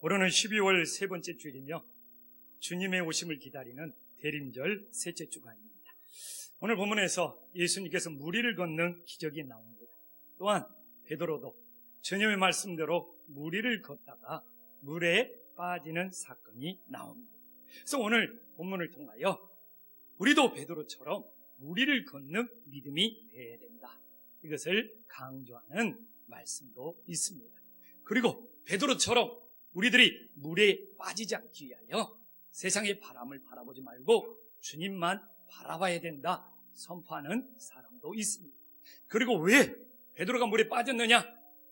올해는 12월 세 번째 주일이며 주님의 오심을 기다리는 대림절 셋째 주간입니다. 오늘 본문에서 예수님께서 무리를 걷는 기적이 나옵니다. 또한 베드로도 주님의 말씀대로 무리를 걷다가 물에 빠지는 사건이 나옵니다. 그래서 오늘 본문을 통하여 우리도 베드로처럼 무리를 걷는 믿음이 되어야 된다, 이것을 강조하는 말씀도 있습니다. 그리고 베드로처럼 우리들이 물에 빠지지 않기 위하여 세상의 바람을 바라보지 말고 주님만 바라봐야 된다 선포하는 사람도 있습니다. 그리고 왜 베드로가 물에 빠졌느냐?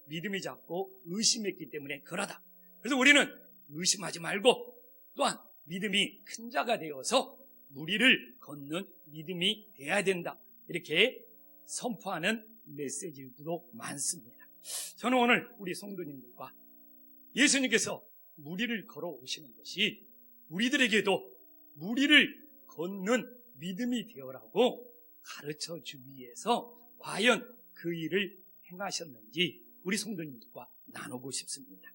믿음이 작고 의심했기 때문에 그러다. 그래서 우리는 의심하지 말고 또한 믿음이 큰 자가 되어서 무리를 걷는 믿음이 돼야 된다, 이렇게 선포하는 메시지도 많습니다. 저는 오늘 우리 성도님들과 예수님께서 무리를 걸어오시는 것이 우리들에게도 무리를 걷는 믿음이 되어라고 가르쳐 주기 위해서 과연 그 일을 행하셨는지 우리 성도님들과 나누고 싶습니다.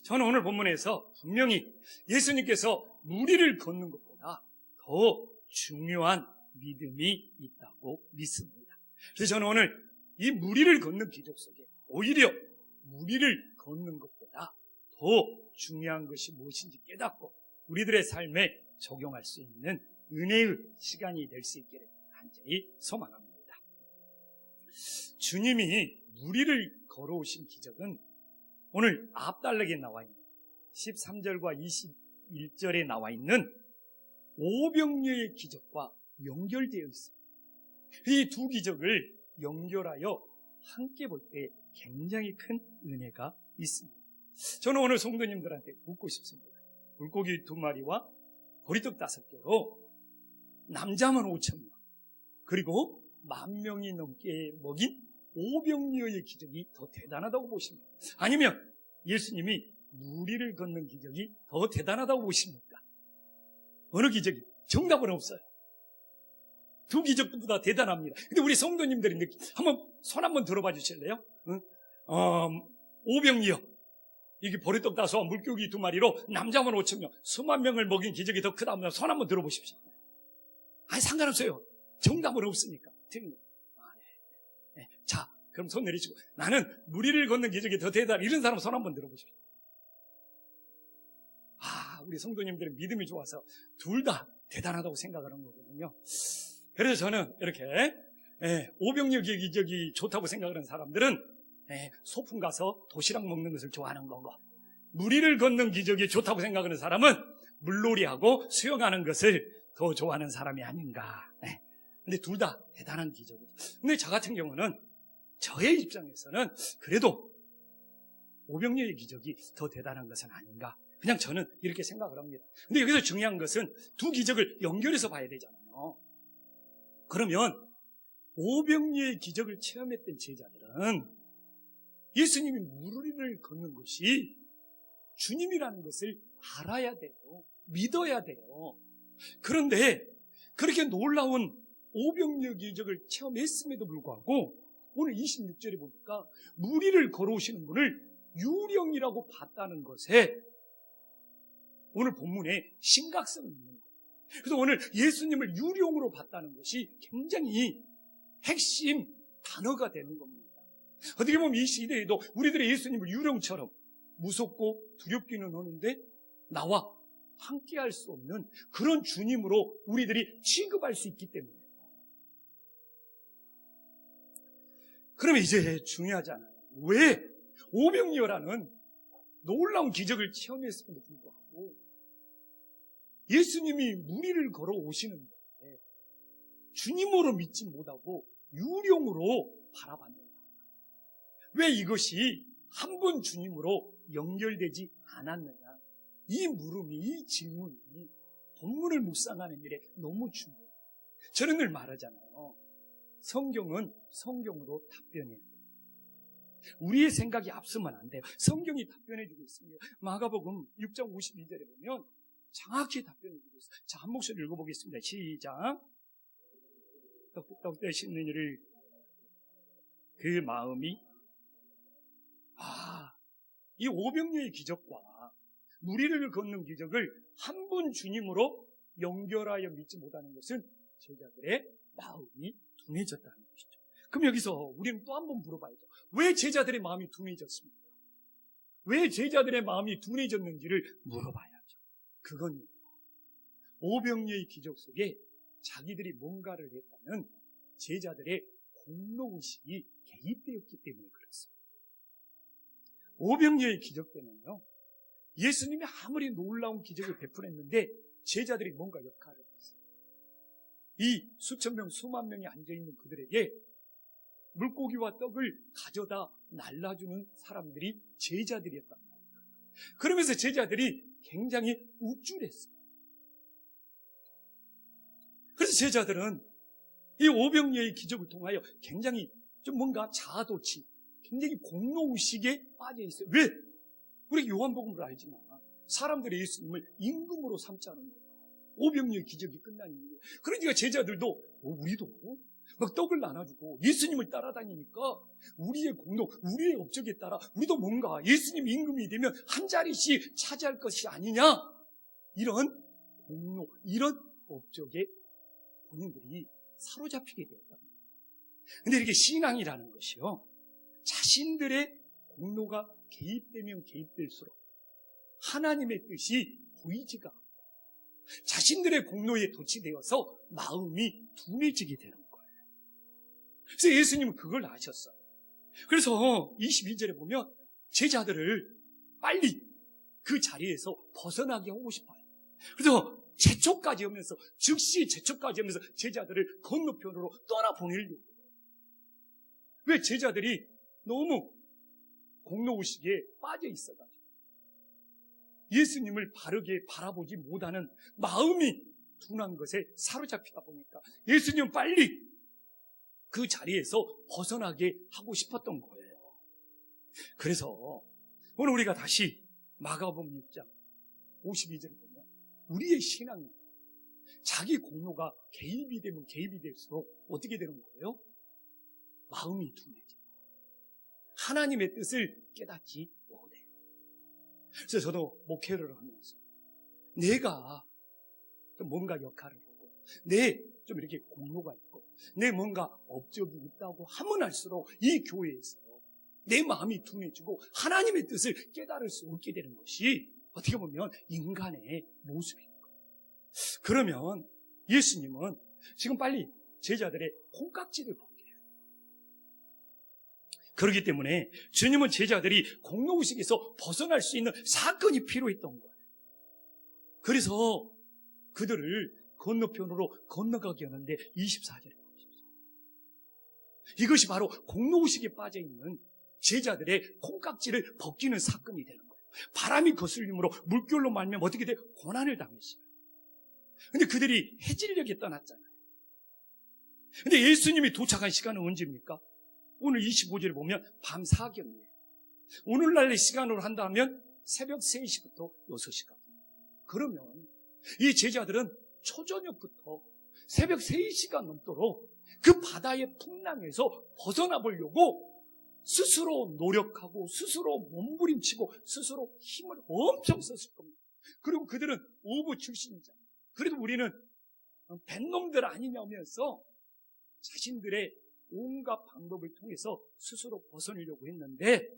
저는 오늘 본문에서 분명히 예수님께서 무리를 걷는 것보다 더 중요한 믿음이 있다고 믿습니다. 그래서 저는 오늘 이 무리를 걷는 기적 속에 오히려 무리를 걷는 것보다 더 중요한 것이 무엇인지 깨닫고 우리들의 삶에 적용할 수 있는 은혜의 시간이 될 수 있기를 간절히 소망합니다. 주님이 무리를 걸어오신 기적은 오늘 앞달락에 나와 있는 13절과 21절에 나와 있는 오병이어의 기적과 연결되어 있습니다. 이 두 기적을 연결하여 함께 볼 때 굉장히 큰 은혜가 있습니다. 저는 오늘 성도님들한테 묻고 싶습니다. 물고기 2마리와 보리떡 5개로 남자만 5,000명 그리고 10,000명이 넘게 먹인 오병이어의 기적이 더 대단하다고 보십니까? 아니면 예수님이 무리를 걷는 기적이 더 대단하다고 보십니까? 어느 기적이? 정답은 없어요. 두 기적보다 대단합니다. 근데 우리 성도님들이 손 한번 들어봐 주실래요? 오병이어, 이게 보리떡 5와 물고기 2마리로 남자만 5,000명, 수만 명을 먹인 기적이 더 크다면 손 한번 들어보십시오. 아니, 상관없어요. 정답은 없으니까. 네. 자, 그럼 손 내리시고, 나는 무리를 걷는 기적이 더 대단하다, 이런 사람 손 한번 들어보십시오. 우리 성도님들은 믿음이 좋아서 둘 다 대단하다고 생각하는 거거든요. 그래서 저는 이렇게 오병이어 기적이 좋다고 생각하는 사람들은 소풍 가서 도시락 먹는 것을 좋아하는 거고, 무리를 걷는 기적이 좋다고 생각하는 사람은 물놀이하고 수영하는 것을 더 좋아하는 사람이 아닌가. 근데 둘 다 대단한 기적이죠. 근데 저 같은 경우는 저의 입장에서는 그래도 오병이어의 기적이 더 대단한 것은 아닌가, 그냥 저는 이렇게 생각을 합니다. 근데 여기서 중요한 것은 두 기적을 연결해서 봐야 되잖아요. 그러면 오병이어의 기적을 체험했던 제자들은 예수님이 무리를 걷는 것이 주님이라는 것을 알아야 돼요. 믿어야 돼요. 그런데 그렇게 놀라운 오병이어 기적을 체험했음에도 불구하고 오늘 26절에 보니까 무리를 걸어오시는 분을 유령이라고 봤다는 것에 오늘 본문에 심각성이 있는 거예요. 그래서 오늘 예수님을 유령으로 봤다는 것이 굉장히 핵심 단어가 되는 겁니다. 어떻게 보면 이 시대에도 우리들의 예수님을 유령처럼 무섭고 두렵기는 하는데 나와 함께할 수 없는 그런 주님으로 우리들이 취급할 수 있기 때문에. 그러면 이제 중요하잖아요. 왜 오병이어라는 놀라운 기적을 체험했음에도 불구하고 예수님이 무리를 걸어오시는데 주님으로 믿지 못하고 유령으로 바라봤느냐? 왜 이것이 한 번 주님으로 연결되지 않았느냐? 이 물음이, 이 질문이 본문을 묵상하는 일에 너무 중요해요. 저는 늘 말하잖아요. 성경은 성경으로 답변해야 돼요. 우리의 생각이 앞서면 안 돼요. 성경이 답변해주고 있습니다. 마가복음 6장 52절에 보면 정확히 답변해주고 있어요. 자, 한 목소리 읽어보겠습니다. 시작. 떡 되시는 이를 그 마음이 이 오병이어의 기적과 무리를 걷는 기적을 한 분 주님으로 연결하여 믿지 못하는 것은 제자들의 마음이 둔해졌다는 것이죠. 그럼 여기서 우리는 또 한 번 물어봐야죠. 왜 제자들의 마음이 둔해졌습니까? 왜 제자들의 마음이 둔해졌는지를 물어봐야죠. 그건 오병이어의 기적 속에 자기들이 뭔가를 했다는 제자들의 공로의식이 개입되었기 때문에 그렇습니다. 오병이어의 기적 때는요, 예수님이 아무리 놀라운 기적을 베풀었는데 제자들이 뭔가 역할을 했어요. 이 수천 명, 수만 명이 앉아있는 그들에게 물고기와 떡을 가져다 날라주는 사람들이 제자들이었단 말이에요. 그러면서 제자들이 굉장히 우쭐했어요. 그래서 제자들은 이 오병이어의 기적을 통하여 굉장히 좀 뭔가 자아도취, 굉장히 공로의식에 빠져 있어요. 왜? 우리 요한복음을 알지만 사람들이 예수님을 임금으로 삼지 않은 거예요. 오병이어의 기적이 끝난 이유예요. 그러니까 제자들도 우리도 막 떡을 나눠주고 예수님을 따라다니니까 우리의 공로, 우리의 업적에 따라 우리도 뭔가 예수님 임금이 되면 한 자리씩 차지할 것이 아니냐, 이런 공로, 이런 업적에 본인들이 사로잡히게 되었단 말이에요. 근데 이렇게 신앙이라는 것이요, 자신들의 공로가 개입되면 개입될수록 하나님의 뜻이 보이지가 않고 자신들의 공로에 도취되어서 마음이 둔해지게 되는 거예요. 그래서 예수님은 그걸 아셨어요. 그래서 22절에 보면 제자들을 빨리 그 자리에서 벗어나게 하고 싶어요. 그래서 제초까지 하면서, 즉시 제초까지 하면서 제자들을 건너편으로 떠나보내려고 해요. 왜? 제자들이 너무 공로의식에 빠져 있어가지고 예수님을 바르게 바라보지 못하는 마음이 둔한 것에 사로잡히다 보니까 예수님은 빨리 그 자리에서 벗어나게 하고 싶었던 거예요. 그래서 오늘 우리가 다시 마가복음 6장 52절을 보면 우리의 신앙이 자기 공로가 개입이 되면 개입이 될수록 어떻게 되는 거예요? 마음이 둔해져. 하나님의 뜻을 깨닫지 못해요. 그래서 저도 목회를 하면서 내가 좀 뭔가 역할을 하고 내 좀 이렇게 공로가 있고 내 뭔가 업적이 있다고 하면 할수록 이 교회에서 내 마음이 둔해지고 하나님의 뜻을 깨달을 수 없게 되는 것이 어떻게 보면 인간의 모습인 거예요. 그러면 예수님은 지금 빨리 제자들의 콩깍지를 벗겨야 돼요. 그렇기 때문에 주님은 제자들이 공로의식에서 벗어날 수 있는 사건이 필요했던 거예요. 그래서 그들을 건너편으로 건너가게 하는데 24절에 보십시오. 이것이 바로 공로의식에 빠져있는 제자들의 콩깍지를 벗기는 사건이 되는 거예요. 바람이 거슬림으로 물결로 말미암아 어떻게 돼요? 고난을 당했어요. 근데 그들이 해질녘에 떠났잖아요. 근데 예수님이 도착한 시간은 언제입니까? 오늘 25절에 보면 밤 4경이에요. 오늘날의 시간으로 한다면 새벽 3시부터 6시까지. 그러면 이 제자들은 초저녁부터 새벽 3시가 넘도록 그 바다의 풍랑에서 벗어나 보려고 스스로 노력하고 스스로 몸부림치고 스스로 힘을 엄청 썼을 겁니다. 그리고 그들은 어부 출신이잖아요. 그래도 우리는 뱃놈들 아니냐면서 자신들의 온갖 방법을 통해서 스스로 벗어나려고 했는데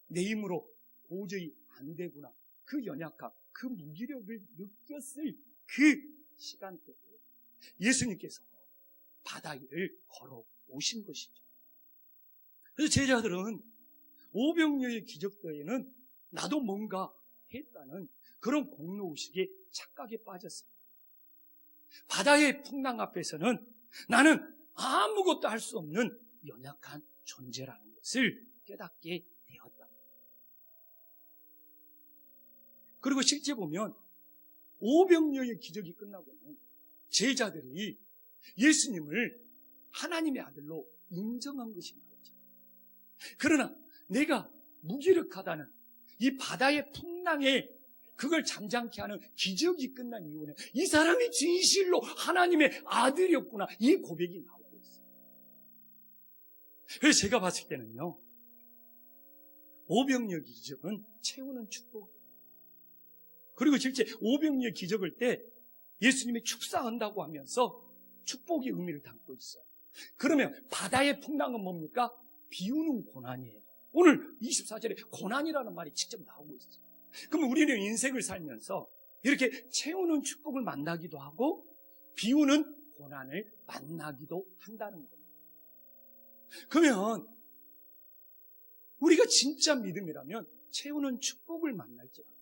내 힘으로 도저히 안 되구나. 그 연약함, 그 무기력을 느꼈을 그 시간대에 예수님께서 바다 위를 걸어 오신 것이죠. 그래서 제자들은 오병이어의 기적대에는 나도 뭔가 했다는 그런 공로의식에 착각에 빠졌습니다. 바다의 풍랑 앞에서는 나는 아무것도 할 수 없는 연약한 존재라는 것을 깨닫게 되었다. 그리고 실제 보면 오병이어의 기적이 끝나고는 제자들이 예수님을 하나님의 아들로 인정한 것이 나오죠. 그러나 내가 무기력하다는 이 바다의 풍랑에 그걸 잠잠케 하는 기적이 끝난 이후에 이 사람이 진실로 하나님의 아들이었구나, 이 고백이 나오고 있어요. 그래서 제가 봤을 때는요, 오병이어 기적은 채우는 축복이에요. 그리고 실제 오병이어 기적을 때 예수님이 축사한다고 하면서 축복의 의미를 담고 있어요. 그러면 바다의 풍랑은 뭡니까? 비우는 고난이에요. 오늘 24절에 고난이라는 말이 직접 나오고 있어요. 그럼 우리는 인생을 살면서 이렇게 채우는 축복을 만나기도 하고 비우는 고난을 만나기도 한다는 겁니다. 그러면 우리가 진짜 믿음이라면 채우는 축복을 만날지라도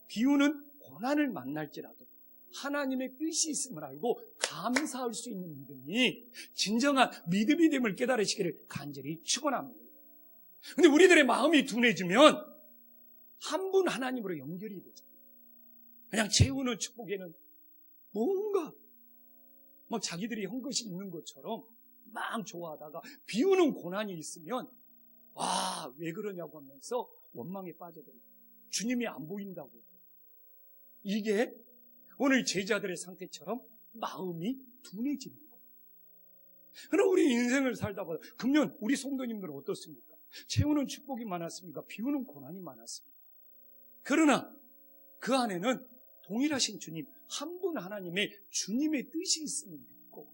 비우는 고난을 만날지라도 하나님의 뜻이 있음을 알고 감사할 수 있는 믿음이 진정한 믿음이 됨을 깨달으시기를 간절히 축원합니다. 근데 우리들의 마음이 둔해지면 한 분 하나님으로 연결이 되죠. 그냥 채우는 축복에는 뭔가 막 자기들이 한 것이 있는 것처럼 막 좋아하다가 비우는 고난이 있으면 와, 왜 그러냐고 하면서 원망에 빠져들고 주님이 안 보인다고. 이게 오늘 제자들의 상태처럼 마음이 둔해지는 거예요. 그럼 우리 인생을 살다 보다 금년 우리 성도님들은 어떻습니까? 채우는 축복이 많았습니까? 비우는 고난이 많았습니까? 그러나 그 안에는 동일하신 주님, 한 분 하나님의 주님의 뜻이 있음을 믿고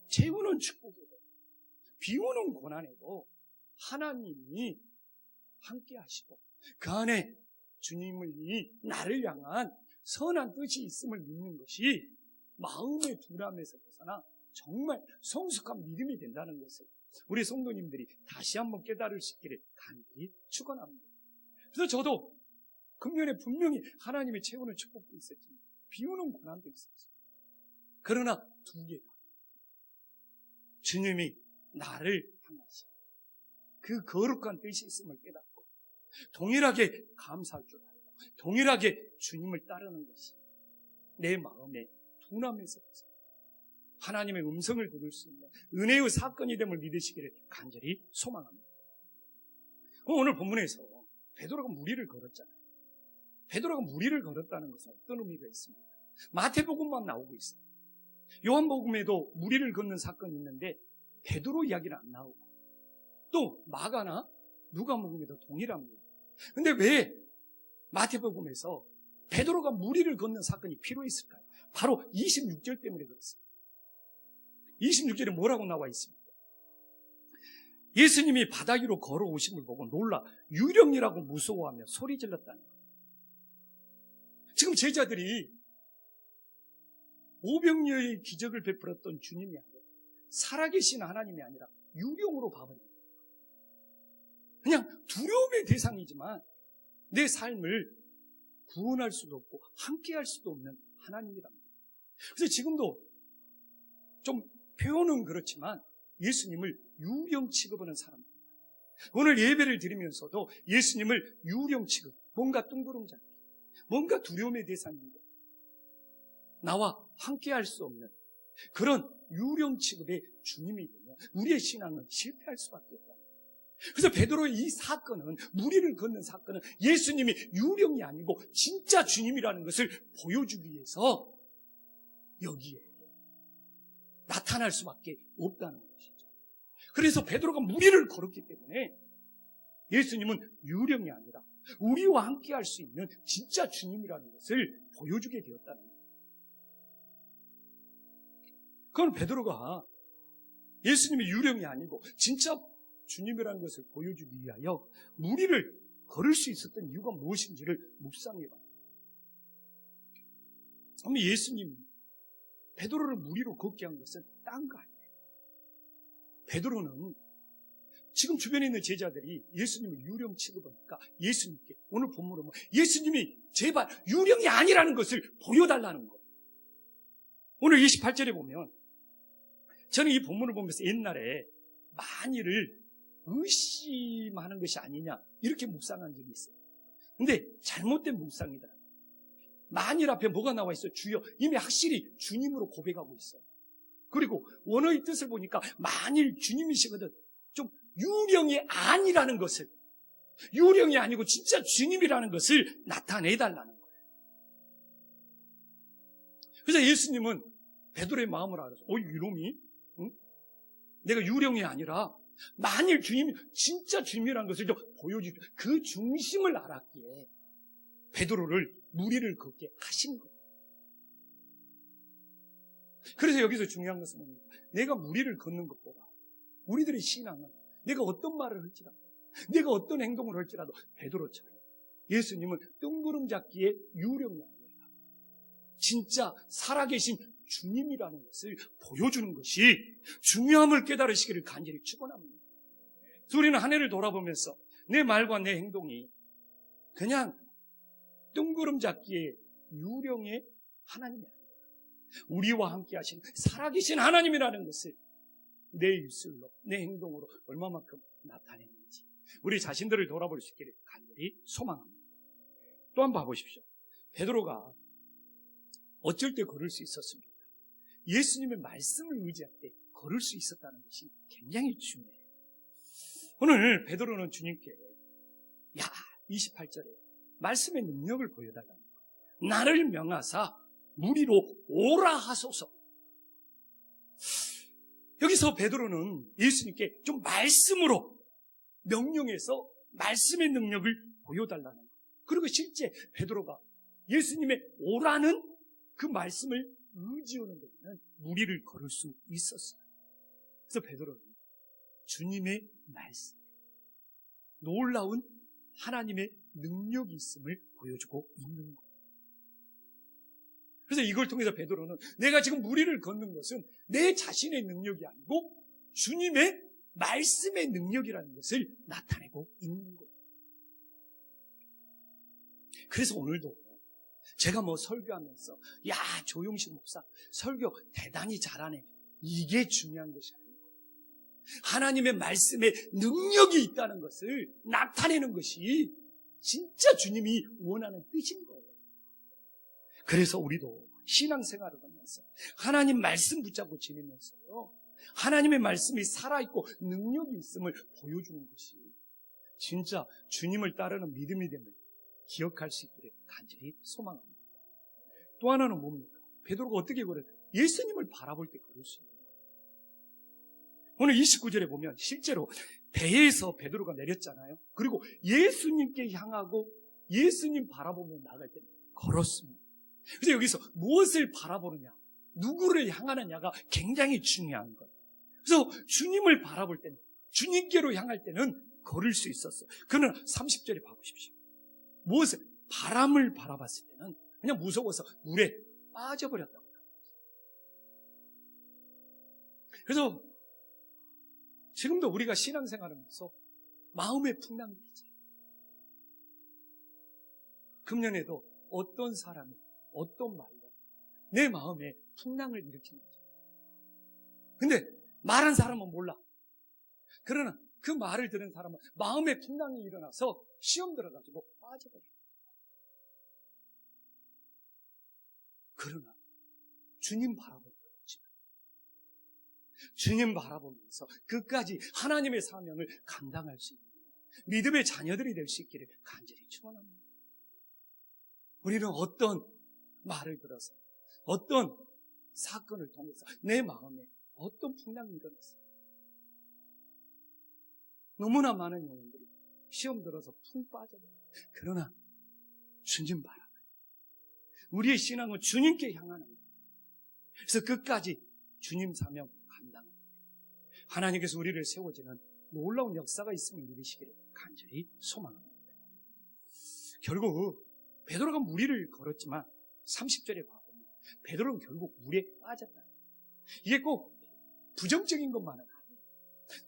채우는 축복에도 비우는 고난에도 하나님이 함께 하시고 그 안에 주님이 나를 향한 선한 뜻이 있음을 믿는 것이 마음의 둔함에서 벗어나 정말 성숙한 믿음이 된다는 것을 우리 성도님들이 다시 한번 깨달을 수 있기를 간절히 축원합니다. 그래서 저도 금년에 분명히 하나님의 채우는 축복도 있었지만 비우는 고난도 있었어요. 그러나 두 개가 주님이 나를 향하신 그 거룩한 뜻이 있음을 깨닫고 동일하게 감사할 줄 알고 동일하게 주님을 따르는 것이 내 마음에 둔함에서 하나님의 음성을 들을 수 있는 은혜의 사건이 됨을 믿으시기를 간절히 소망합니다. 오늘 본문에서 베드로가 무리를 걸었잖아요. 베드로가 무리를 걸었다는 것은 어떤 의미가 있습니까? 마태복음만 나오고 있어요. 요한복음에도 무리를 걷는 사건이 있는데 베드로 이야기는 안 나오고 또 마가나 누가복음에도 동일합니다. 근데 왜 마태복음에서 베드로가 무리를 걷는 사건이 필요했을까요? 바로 26절 때문에 그렇습니다. 26절에 뭐라고 나와 있습니까? 예수님이 바다 위로 걸어오심을 보고 놀라 유령이라고 무서워하며 소리 질렀다는 거예요. 지금 제자들이 오병이어의 기적을 베풀었던 주님이 아니라 살아계신 하나님이 아니라 유령으로 봐버린 거예요. 그냥 두려움의 대상이지만 내 삶을 구원할 수도 없고 함께할 수도 없는 하나님이랍니다. 그래서 지금도 좀 표현은 그렇지만 예수님을 유령 취급하는 사람입니다. 오늘 예배를 드리면서도 예수님을 유령 취급, 뭔가 뜬구름잡기, 뭔가 두려움의 대상인데 나와 함께할 수 없는 그런 유령 취급의 주님이 되면 우리의 신앙은 실패할 수밖에 없다. 그래서 베드로의 이 사건은 무리를 걷는 사건은 예수님이 유령이 아니고 진짜 주님이라는 것을 보여주기 위해서 여기에 나타날 수밖에 없다는 것이죠. 그래서 베드로가 무리를 걸었기 때문에 예수님은 유령이 아니라 우리와 함께 할 수 있는 진짜 주님이라는 것을 보여주게 되었다는 거예요. 그건 베드로가 예수님이 유령이 아니고 진짜 주님이라는 것을 보여주기 위하여 무리를 걸을 수 있었던 이유가 무엇인지를 묵상해봐요. 그럼 예수님 베드로를 무리로 걷게 한 것은 딴 거 아니에요. 베드로는 지금 주변에 있는 제자들이 예수님을 유령 취급하니까 예수님께 오늘 본문은 예수님이 제발 유령이 아니라는 것을 보여달라는 거예요. 오늘 28절에 보면 저는 이 본문을 보면서 옛날에 만일을 의심하는 것이 아니냐 이렇게 묵상한 적이 있어요. 근데 잘못된 묵상이다. 만일 앞에 뭐가 나와 있어요? 주여. 이미 확실히 주님으로 고백하고 있어요. 그리고 원어의 뜻을 보니까 만일 주님이시거든 좀 유령이 아니라는 것을, 유령이 아니고 진짜 주님이라는 것을 나타내달라는 거예요. 그래서 예수님은 베드로의 마음을 알아서 이놈이 내가 유령이 아니라 만일 주님이 진짜 주님이라는 것을 좀 보여주죠. 그 중심을 알았기에 베드로를 무리를 걷게 하신 거예요. 그래서 여기서 중요한 것은 뭡니까? 내가 무리를 걷는 것보다 우리들의 신앙은 내가 어떤 말을 할지라도, 내가 어떤 행동을 할지라도 베드로처럼 예수님은 뜬구름 잡기의 유령이 아니라 진짜 살아계신 주님이라는 것을 보여주는 것이 중요함을 깨달으시기를 간절히 축원합니다. 우리는 한 해를 돌아보면서 내 말과 내 행동이 그냥 뜬구름 잡기의 유령의 하나님이 아니라 우리와 함께 하신 살아계신 하나님이라는 것을 내 입술로, 내 행동으로 얼마만큼 나타내는지 우리 자신들을 돌아볼 수 있기를 간절히 소망합니다. 또 한 번 봐보십시오. 베드로가 어쩔 때 걸을 수 있었습니까? 예수님의 말씀을 의지할 때 걸을 수 있었다는 것이 굉장히 중요해요. 오늘 베드로는 주님께 28절에 말씀의 능력을 보여달라는 거예요. 나를 명하사 무리로 오라 하소서. 여기서 베드로는 예수님께 좀 말씀으로 명령해서 말씀의 능력을 보여달라는 거예요. 그리고 실제 베드로가 예수님의 오라는 그 말씀을 의지하는 데는 무리를 걸을 수 있었어요. 그래서 베드로는 주님의 말씀, 놀라운 하나님의 능력이 있음을 보여주고 있는 거예요. 그래서 이걸 통해서 베드로는 내가 지금 무리를 걷는 것은 내 자신의 능력이 아니고 주님의 말씀의 능력이라는 것을 나타내고 있는 거예요. 그래서 오늘도 제가 설교하면서 조용식 목사 설교 대단히 잘하네, 이게 중요한 것이 아니고 하나님의 말씀에 능력이 있다는 것을 나타내는 것이 진짜 주님이 원하는 뜻인 거예요. 그래서 우리도 신앙생활을 하면서 하나님 말씀 붙잡고 지내면서요, 하나님의 말씀이 살아있고 능력이 있음을 보여주는 것이 진짜 주님을 따르는 믿음이 됨을 기억할 수 있기를 간절히 소망합니다. 또 하나는 뭡니까? 베드로가 어떻게 그래요? 예수님을 바라볼 때 그럴 수 있는 거예요. 오늘 29절에 보면 실제로 배에서 베드로가 내렸잖아요. 그리고 예수님께 향하고 예수님 바라보며 나갈 때 걸었습니다. 그래서 여기서 무엇을 바라보느냐, 누구를 향하느냐가 굉장히 중요한 거예요. 그래서 주님을 바라볼 때는, 주님께로 향할 때는 걸을 수 있었어요. 그러나 30절에 봐보십시오. 무엇을? 바람을 바라봤을 때는 그냥 무서워서 물에 빠져버렸다고. 그래서 지금도 우리가 신앙생활하면서 마음의 풍랑이 있죠. 금년에도 어떤 사람이 어떤 말로 내 마음에 풍랑을 일으키는 거죠. 근데 말한 사람은 몰라. 그러나 그 말을 들은 사람은 마음의 풍랑이 일어나서 시험 들어가지고 빠져버려요. 그러나 주님 바라볼 것 없지만 주님 바라보면서 끝까지 하나님의 사명을 감당할 수 있는 믿음의 자녀들이 될 수 있기를 간절히 축원합니다. 우리는 어떤 말을 들어서 어떤 사건을 통해서 내 마음에 어떤 풍랑이 일어났어요. 너무나 많은 영혼들이 시험 들어서 푹 빠져버려요. 그러나 주님 바라봐요. 우리의 신앙은 주님께 향하는 거예요. 그래서 끝까지 주님 사명 감당합니다. 하나님께서 우리를 세워지는 놀라운 역사가 있음을 믿으시기를 간절히 소망합니다. 결국 베드로가 무리를 걸었지만 30절에 봐보면 베드로는 결국 물에 빠졌다. 이게 꼭 부정적인 것만은 아니에요.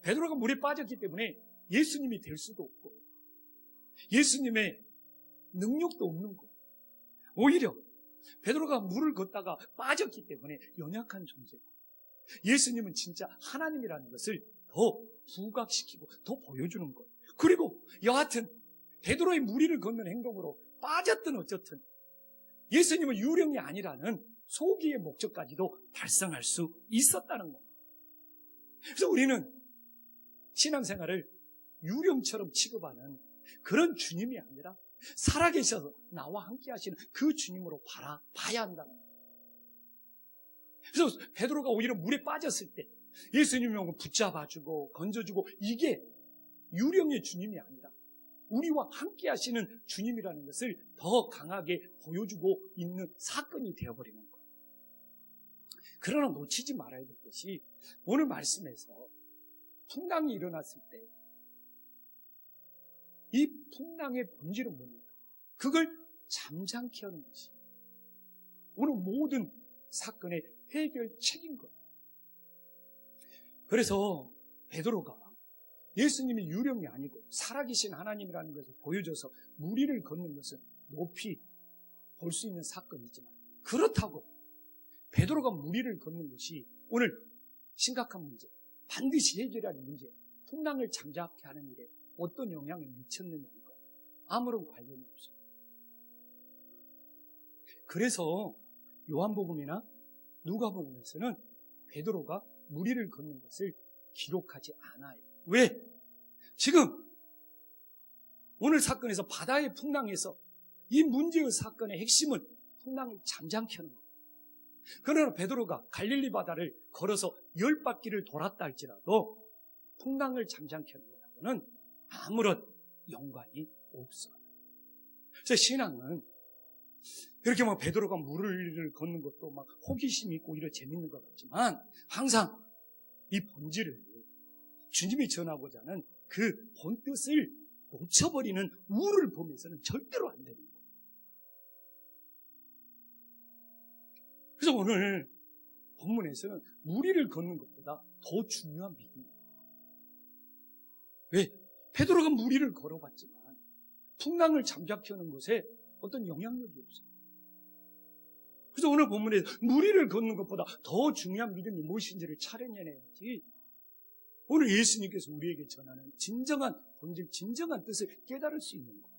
베드로가 물에 빠졌기 때문에 예수님이 될 수도 없고 예수님의 능력도 없는 거예요. 오히려 베드로가 물을 걷다가 빠졌기 때문에 연약한 존재고 예수님은 진짜 하나님이라는 것을 더 부각시키고 더 보여주는 거예요. 그리고 여하튼 베드로의 무리를 걷는 행동으로 빠졌든 어쨌든 예수님은 유령이 아니라는 소기의 목적까지도 달성할 수 있었다는 겁니다. 그래서 우리는 신앙생활을 유령처럼 취급하는 그런 주님이 아니라 살아계셔서 나와 함께 하시는 그 주님으로 봐야 한다는 거예요. 그래서 베드로가 오히려 물에 빠졌을 때 예수님이 오고 붙잡아주고 건져주고 이게 유령의 주님이 아니라 우리와 함께 하시는 주님이라는 것을 더 강하게 보여주고 있는 사건이 되어버리는 거예요. 그러나 놓치지 말아야 될 것이 오늘 말씀에서 풍랑이 일어났을 때 이 풍랑의 본질은 뭡니까? 그걸 잠잠케 하는 것이 오늘 모든 사건의 해결책인 거예요. 그래서 베드로가 예수님이 유령이 아니고 살아계신 하나님이라는 것을 보여줘서 무리를 걷는 것은 높이 볼 수 있는 사건이지만 그렇다고 베드로가 무리를 걷는 것이 오늘 심각한 문제, 반드시 해결해야 할 문제, 풍랑을 잠잠케 하는 일에 어떤 영향을 미쳤느냐니까 아무런 관련이 없어요. 그래서 요한복음이나 누가복음에서는 베드로가 무리를 걷는 것을 기록하지 않아요. 왜? 지금 오늘 사건에서 바다의 풍랑에서 이 문제의 사건의 핵심은 풍랑을 잠잠케 하는 거예요. 그러나 베드로가 갈릴리 바다를 걸어서 10바퀴를 돌았다 할지라도 풍랑을 잠잠케 하는 거라고는 아무런 연관이 없어요. 그래서 신앙은 이렇게 막 베드로가 물을 걷는 것도 막 호기심 있고 이런 재밌는 것 같지만 항상 이 본질을 주님이 전하고자 하는 그 본뜻을 놓쳐버리는 우를 보면서는 절대로 안 되는 거예요. 그래서 오늘 본문에서는 무리를 걷는 것보다 더 중요한 믿음이에요. 왜? 베드로가 무리를 걸어봤지만 풍랑을 잠잠케 하는 것에 어떤 영향력이 없어요. 그래서 오늘 본문에 무리를 걷는 것보다 더 중요한 믿음이 무엇인지를 차려내야지 오늘 예수님께서 우리에게 전하는 진정한 본질, 진정한 뜻을 깨달을 수 있는 거예요.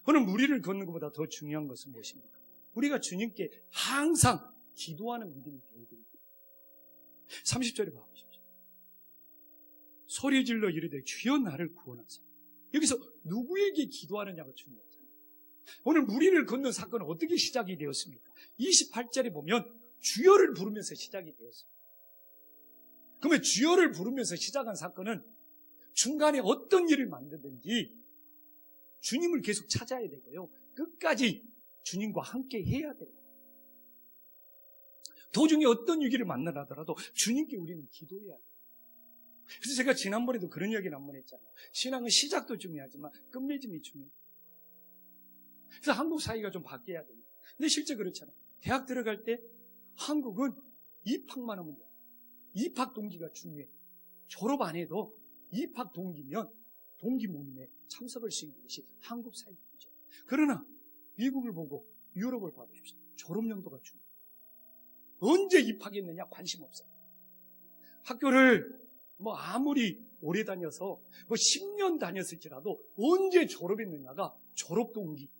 오늘 무리를 걷는 것보다 더 중요한 것은 무엇입니까? 우리가 주님께 항상 기도하는 믿음이 되어야 됩니다. 30절에 봐보십시오. 소리 질러 이르되 주여 나를 구원하소서. 여기서 누구에게 기도하느냐가 중요하잖아요. 오늘 무리를 걷는 사건은 어떻게 시작이 되었습니까? 28절에 보면 주여를 부르면서 시작이 되었습니다. 그러면 주여를 부르면서 시작한 사건은 중간에 어떤 일을 만드든지 주님을 계속 찾아야 되고요. 끝까지 주님과 함께 해야 돼요. 도중에 어떤 위기를 만나더라도 주님께 우리는 기도해야 돼요. 그래서 제가 지난번에도 그런 이야기를 한번 했잖아요. 신앙은 시작도 중요하지만 끝맺음이 중요해요. 그래서 한국 사회가 좀 바뀌어야 됩니다. 근데 실제 그렇잖아요. 대학 들어갈 때 한국은 입학만 하면 돼요. 입학 동기가 중요해요. 졸업 안 해도 입학 동기면 동기 모임에 참석할 수 있는 것이 한국 사회이죠. 그러나 미국을 보고 유럽을 봐보십시오. 졸업 연도가 중요해요. 언제 입학했느냐 관심 없어요. 학교를 아무리 오래 다녀서 10년 다녔을지라도 언제 졸업했느냐가 졸업 동기,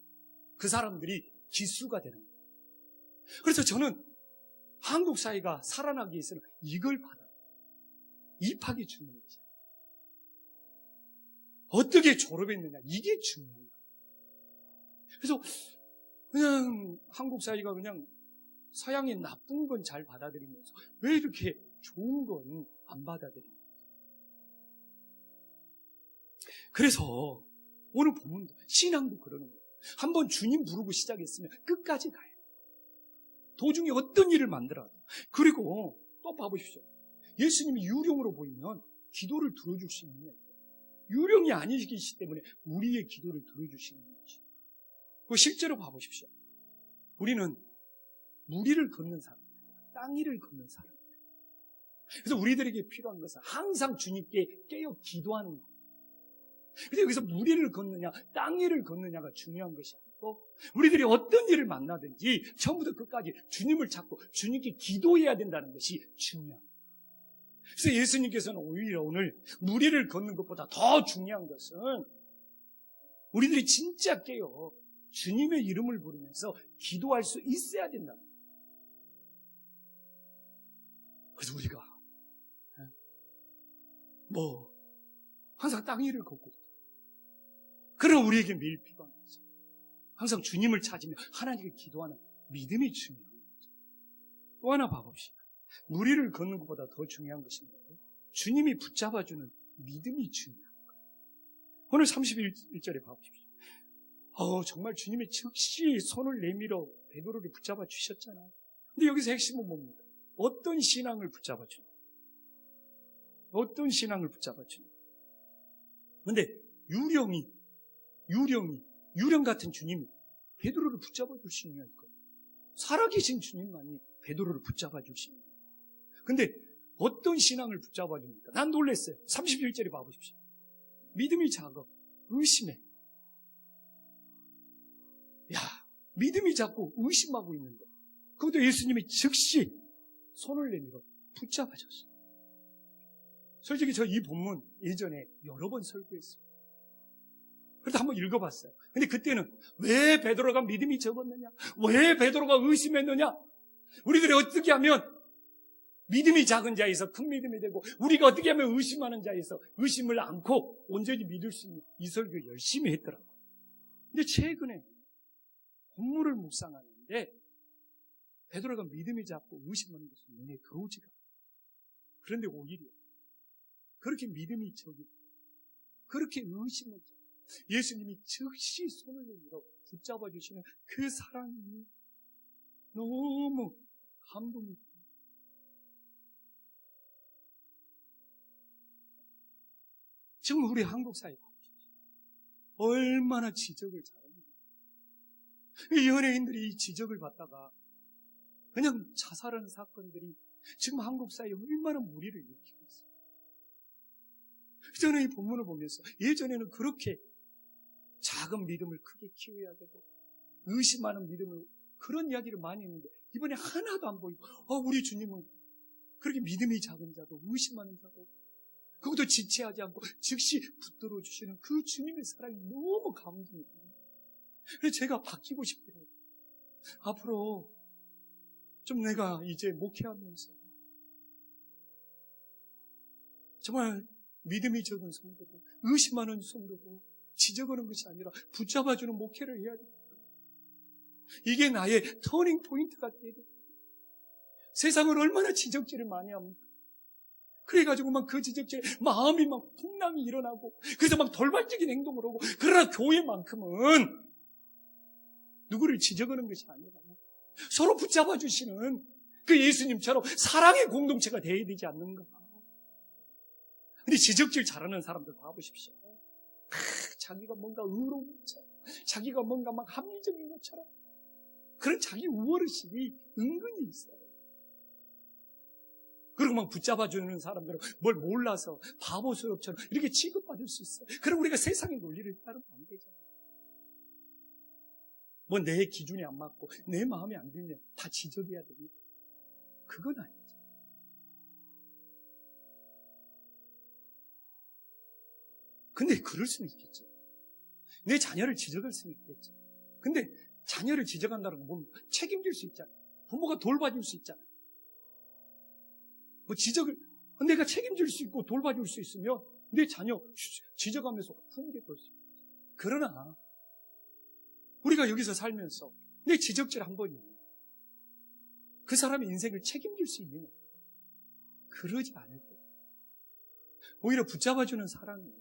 그 사람들이 기수가 되는 거예요. 그래서 저는 한국 사회가 살아나기 위해서는 이걸 받아요. 입학이 중요한 거죠. 어떻게 졸업했느냐, 이게 중요한 거예요. 그래서 그냥 한국 사회가 그냥 서양의 나쁜 건 잘 받아들이면서 왜 이렇게 좋은 건 안 받아들이냐. 그래서 오늘 본문도 신앙도 그러는 거예요. 한번 주님 부르고 시작했으면 끝까지 가요. 도중에 어떤 일을 만들어도. 그리고 또 봐보십시오. 예수님이 유령으로 보이면 기도를 들어줄 수 있는 거예요. 유령이 아니시기 때문에 우리의 기도를 들어주시는 거죠. 실제로 봐보십시오. 우리는 무리를 걷는 사람, 땅 위를 걷는 사람. 그래서 우리들에게 필요한 것은 항상 주님께 깨어 기도하는 것. 근데 여기서 무리를 걷느냐, 땅 위를 걷느냐가 중요한 것이 아니고 우리들이 어떤 일을 만나든지 처음부터 끝까지 주님을 찾고 주님께 기도해야 된다는 것이 중요합니다. 그래서 예수님께서는 오히려 오늘 무리를 걷는 것보다 더 중요한 것은 우리들이 진짜 깨어 주님의 이름을 부르면서 기도할 수 있어야 된다. 그래서 우리가 항상 땅 위를 걷고 그럼 우리에게 매일 필요한 거죠. 항상 주님을 찾으며 하나님께 기도하는 믿음이 중요한 거죠. 또 하나 봐봅시다. 무리를 걷는 것보다 더 중요한 것인데 주님이 붙잡아주는 믿음이 중요한 거예요. 오늘 31절에 봐보십시오. 정말 주님이 즉시 손을 내밀어 베드로를 붙잡아 주셨잖아요. 근데 여기서 핵심은 뭡니까? 어떤 신앙을 붙잡아 주냐? 어떤 신앙을 붙잡아 주냐? 근데 유령 같은 주님이 베드로를 붙잡아 줄 수 있냐 이거. 살아계신 주님만이 베드로를 붙잡아 줄 수 있냐. 근데 어떤 신앙을 붙잡아 줍니까? 난 놀랐어요. 31절에 봐보십시오. 믿음이 작아 의심해. 믿음이 작고 의심하고 있는데 그것도 예수님이 즉시 손을 내밀어 붙잡아 줬어요. 솔직히 저 이 본문 예전에 여러 번 설교했어요. 그래서 한번 읽어봤어요. 근데 그때는 왜 베드로가 믿음이 적었느냐? 왜 베드로가 의심했느냐? 우리들이 어떻게 하면 믿음이 작은 자에서 큰 믿음이 되고 우리가 어떻게 하면 의심하는 자에서 의심을 않고 온전히 믿을 수 있는 이 설교 열심히 했더라고요. 근데 최근에 본문을 묵상하는데 베드로가 믿음이 작고 의심하는 것은 눈에 들어오지가 않아요. 그런데 오히려 그렇게 믿음이 적고 그렇게 의심을 적고 예수님이 즉시 손을 내밀어 붙잡아 주시는 그 사랑이 너무 감동이 있어요. 지금 우리 한국 사회 얼마나 지적을 잘합니다. 이 연예인들이 이 지적을 받다가 그냥 자살하는 사건들이 지금 한국 사회에 얼마나 무리를 일으키고 있어요. 저는 이 본문을 보면서 예전에는 그렇게 작은 믿음을 크게 키워야 되고 의심하는 믿음을 그런 이야기를 많이 했는데 이번에 하나도 안 보이고 우리 주님은 그렇게 믿음이 작은 자도 의심하는 자도 그것도 지체하지 않고 즉시 붙들어 주시는 그 주님의 사랑이 너무 감동이에요. 그래서 제가 바뀌고 싶어요. 앞으로 좀 내가 이제 목회하면서 정말 믿음이 적은 성도도 의심하는 성도도 지적하는 것이 아니라 붙잡아주는 목회를 해야 돼요. 이게 나의 터닝 포인트가 돼야 돼요. 세상을 얼마나 지적질을 많이 합니까? 그래가지고 막 그 지적질에 마음이 막 풍랑이 일어나고 그래서 막 돌발적인 행동을 하고 그러나 교회만큼은 누구를 지적하는 것이 아니라 서로 붙잡아 주시는 그 예수님처럼 사랑의 공동체가 되어야 되지 않는가. 근데 지적질 잘하는 사람들 봐보십시오. 자기가 뭔가 의로운 것처럼 자기가 뭔가 막 합리적인 것처럼 그런 자기 우월의식이 은근히 있어요. 그리고 막 붙잡아주는 사람들은 뭘 몰라서 바보스럽처럼 이렇게 취급받을 수 있어요. 그럼 우리가 세상의 논리를 따르면 안 되잖아요. 뭐 내 기준이 안 맞고 내 마음에 안 들면 다 지적해야 됩니다. 그건 아니죠. 근데 그럴 수는 있겠죠. 내 자녀를 지적할 수는 있겠죠. 근데 자녀를 지적한다는 건 뭡니까? 책임질 수 있잖아요. 부모가 돌봐줄 수 있잖아요. 뭐 내가 책임질 수 있고 돌봐줄 수 있으면 내 자녀 지적하면서 훈계할 수 있어요. 그러나 우리가 여기서 살면서 내 지적질 한 번이 그 사람의 인생을 책임질 수 있느냐? 그러지 않을 때 오히려 붙잡아주는 사랑이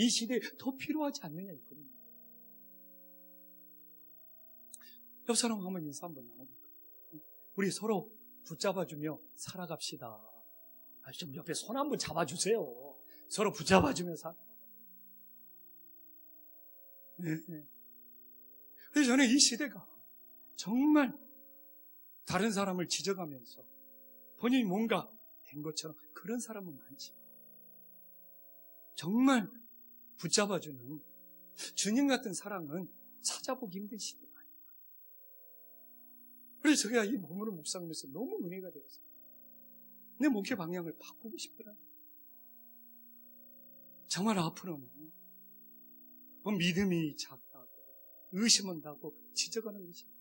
이 시대에 더 필요하지 않느냐 이겁니다. 옆 사람 한번 인사 한번 나눠볼까요? 우리 서로 붙잡아주며 살아갑시다. 좀 옆에 손 한번 잡아주세요. 서로 붙잡아주면서. 네. 그래서 저는 이 시대가 정말 다른 사람을 지적하면서 본인이 뭔가 된 것처럼 그런 사람은 많지. 정말 붙잡아주는 주님 같은 사랑은 찾아보기 힘든 시대가 아닙니다. 그래서 제가 이 본문을 묵상하면서 너무 은혜가 되었어요. 내 목회 방향을 바꾸고 싶더라고요. 정말 앞으로는 믿음이 작다고 의심한다고 지적하는 것입니다.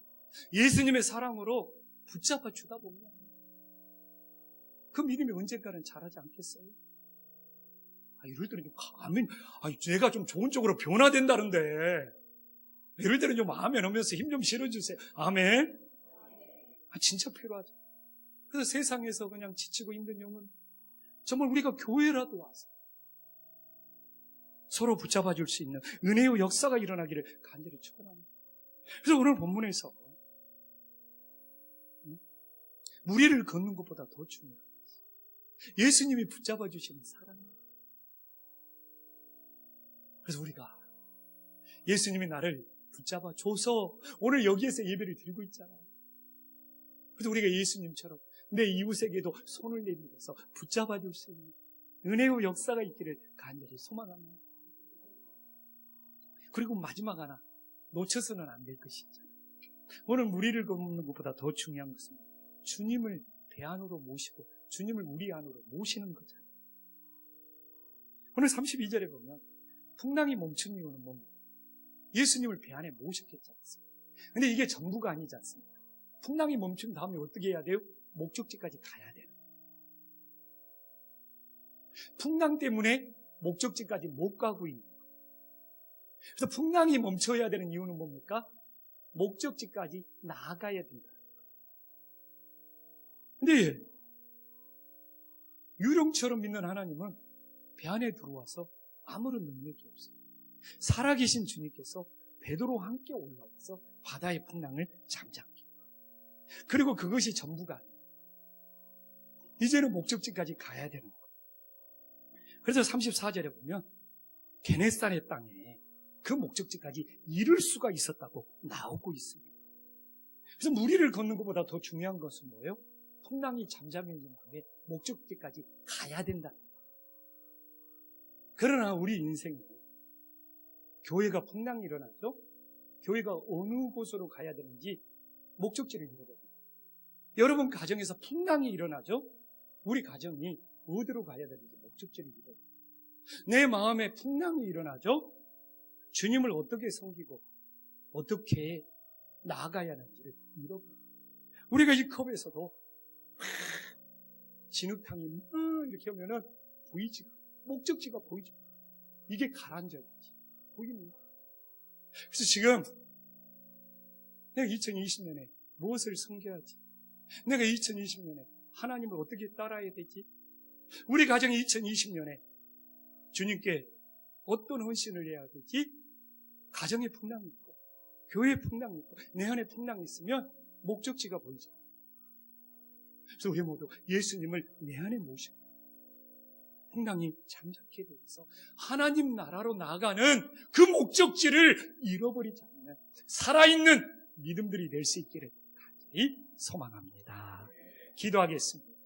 예수님의 사랑으로 붙잡아 주다 보면 그 믿음이 언젠가는 자라지 않겠어요? 이럴 때는 좀 아멘. 제가 좀 좋은 쪽으로 변화된다는데 이럴 때는 좀 아멘 하면서 힘 좀 실어주세요. 아멘. 진짜 필요하죠. 그래서 세상에서 그냥 지치고 힘든 영혼, 정말 우리가 교회라도 와서 서로 붙잡아 줄 수 있는 은혜의 역사가 일어나기를 간절히 축원합니다. 그래서 오늘 본문에서 무리를 걷는 것보다 더 중요한 것은 예수님이 붙잡아 주시는 사랑입니다. 그래서 우리가 예수님이 나를 붙잡아 줘서 오늘 여기에서 예배를 드리고 있잖아요. 그래서 우리가 예수님처럼 내 이웃에게도 손을 내밀어서 붙잡아 줄 수 있는 은혜의 역사가 있기를 간절히 소망합니다. 그리고 마지막 하나 놓쳐서는 안 될 것이 있잖아요. 오늘 무리를 걷는 것보다 더 중요한 것은 주님을 배 안으로 모시고 주님을 우리 안으로 모시는 거잖아요. 오늘 32절에 보면 풍랑이 멈춘 이유는 뭡니까? 예수님을 배 안에 모셨겠지 않습니까? 근데 이게 전부가 아니지 않습니까? 풍랑이 멈춘 다음에 어떻게 해야 돼요? 목적지까지 가야 돼요. 풍랑 때문에 목적지까지 못 가고 있는 거예요. 그래서 풍랑이 멈춰야 되는 이유는 뭡니까? 목적지까지 나아가야 된다. 근데 유령처럼 믿는 하나님은 배 안에 들어와서 아무런 능력이 없어요. 살아계신 주님께서 베드로와 함께 올라와서 바다의 풍랑을 잠잠케 해요. 그리고 그것이 전부가 아니에요. 이제는 목적지까지 가야 되는 거예요. 그래서 34절에 보면 게네사렛 땅에 그 목적지까지 이룰 수가 있었다고 나오고 있습니다. 그래서 무리를 걷는 것보다 더 중요한 것은 뭐예요? 풍랑이 잠잠해진 다음에 목적지까지 가야 된다. 그러나 우리 인생에 교회가 풍랑이 일어나죠? 교회가 어느 곳으로 가야 되는지 목적지를 잃어버립니다. 여러분 가정에서 풍랑이 일어나죠? 우리 가정이 어디로 가야 되는지 목적지를 잃어버립니다. 내 마음에 풍랑이 일어나죠? 주님을 어떻게 섬기고 어떻게 나아가야 하는지를 잃어버립니다. 우리가 이 컵에서도 진흙탕이 이렇게 오면은 보이지가 않아요. 목적지가 보이죠. 이게 가라앉아야지 보이는 거예요. 그래서 지금 내가 2020년에 무엇을 섬겨야지? 내가 2020년에 하나님을 어떻게 따라야 되지? 우리 가정이 2020년에 주님께 어떤 헌신을 해야 되지? 가정에 풍랑이 있고 교회에 풍랑이 있고 내 안에 풍랑이 있으면 목적지가 보이죠. 그래서 우리 모두 예수님을 내 안에 모시고 풍랑이 잠잠게 되어서 하나님 나라로 나아가는 그 목적지를 잃어버리지 않는 살아있는 믿음들이 될 수 있기를 간절히 소망합니다. 기도하겠습니다.